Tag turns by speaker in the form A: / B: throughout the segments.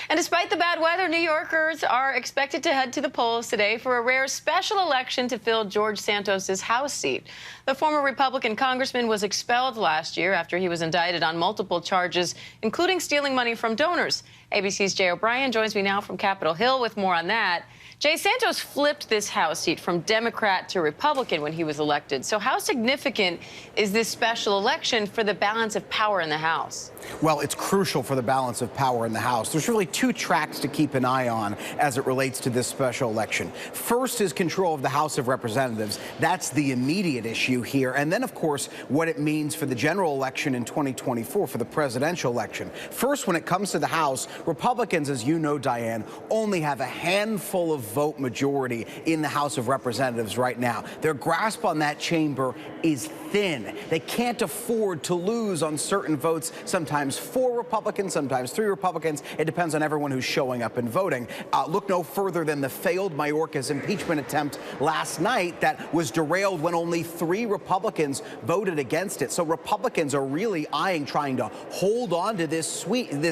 A: And despite the bad weather, New Yorkers are expected to head to the polls today for a rare special election to fill George Santos' House seat. The former Republican congressman was expelled last year after he was indicted on multiple charges, including stealing money from donors. ABC's Jay O'Brien joins me now from Capitol Hill with more on that. Jay, Santos flipped this House seat from Democrat to Republican when he was elected. So how significant is this special election for the balance of power in the House?
B: Well, it's crucial for the balance of power in the House. There's really two tracks to keep an eye on as it relates to this special election. First is control of the House of Representatives. That's the immediate issue here. And then, of course, what it means for the general election in 2024, for the presidential election. First, when it comes to the House, Republicans, as you know, Diane, only have a handful of vote majority in the House of Representatives right now. Their grasp on that chamber is thin. They can't afford to lose on certain votes, sometimes 4 Republicans, sometimes 3 Republicans. It depends on everyone who's showing up and voting. Look no further than the failed Mayorkas impeachment attempt last night that was derailed when only 3 Republicans voted against it. So Republicans are really eyeing trying to hold on to this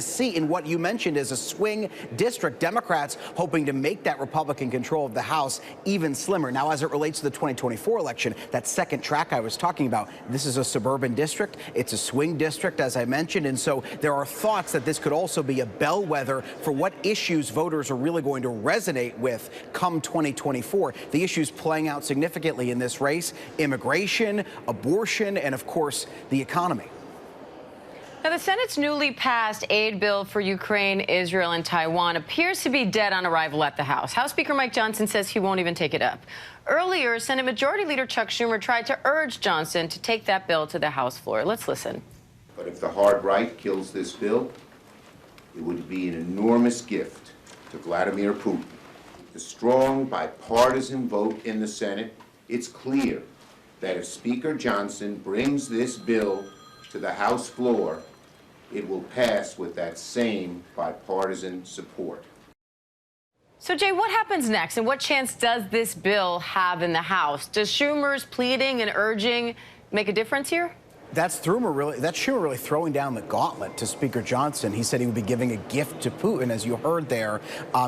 B: seat in what you mentioned is a swing district. Democrats hoping to make that Republican control of the House even slimmer. Now, as it relates to the 2024 election, that second track I was talking about, this is a suburban district. It's a swing district, as I mentioned. And so there are thoughts that this could also be a bellwether for what issues voters are really going to resonate with come 2024. The issues playing out significantly in this race: immigration, abortion, and of course, the economy.
A: Now, the Senate's newly passed aid bill for Ukraine, Israel, and Taiwan appears to be dead on arrival at the House. House Speaker Mike Johnson says he won't even take it up. Earlier, Senate Majority Leader Chuck Schumer tried to urge Johnson to take that bill to the House floor. Let's listen.
C: But if the hard right kills this bill, it would be an enormous gift to Vladimir Putin. The strong bipartisan vote in the Senate, it's clear that if Speaker Johnson brings this bill to the House floor, it will pass with that same bipartisan support.
A: So, Jay, what happens next, and what chance does this bill have in the House? Does Schumer's pleading and urging make a difference here?
B: That's Schumer really throwing down the gauntlet to Speaker Johnson. He said he would be giving a gift to Putin, as you heard there,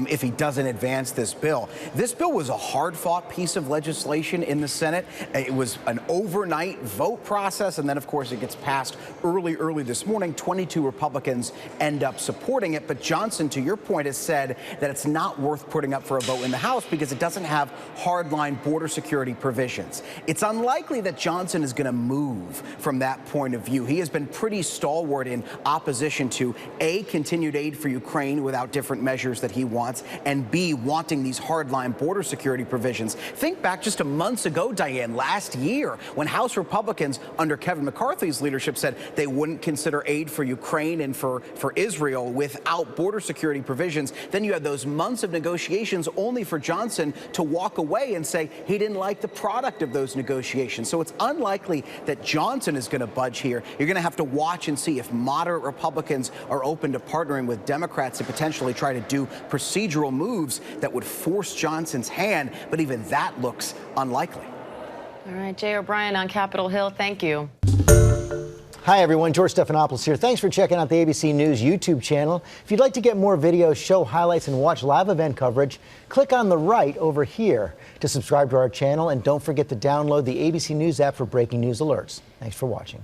B: if he doesn't advance this bill. This bill was a hard-fought piece of legislation in the Senate. It was an overnight vote process, and then, of course, it gets passed early this morning. 22 Republicans end up supporting it. But Johnson, to your point, has said that it's not worth putting up for a vote in the House because it doesn't have hardline border security provisions. It's unlikely that Johnson is going to move from that point of view. He has been pretty stalwart in opposition to A, continued aid for Ukraine without different measures that he wants, and B, wanting these hardline border security provisions. Think back just a month ago, Diane, last year, when House Republicans under Kevin McCarthy's leadership said they wouldn't consider aid for Ukraine and for Israel without border security provisions. Then you had those months of negotiations only for Johnson to walk away and say he didn't like the product of those negotiations. So it's unlikely that Johnson is going to budge here. You're going to have to watch and see if moderate Republicans are open to partnering with Democrats to potentially try to do procedural moves that would force Johnson's hand, but even that looks unlikely.
A: All right, Jay O'Brien on Capitol Hill, thank you.
D: Hi, everyone. George Stephanopoulos here. Thanks for checking out the ABC News YouTube channel. If you'd like to get more videos, show highlights, and watch live event coverage, click on the right over here to subscribe to our channel. And don't forget to download the ABC News app for breaking news alerts. Thanks for watching.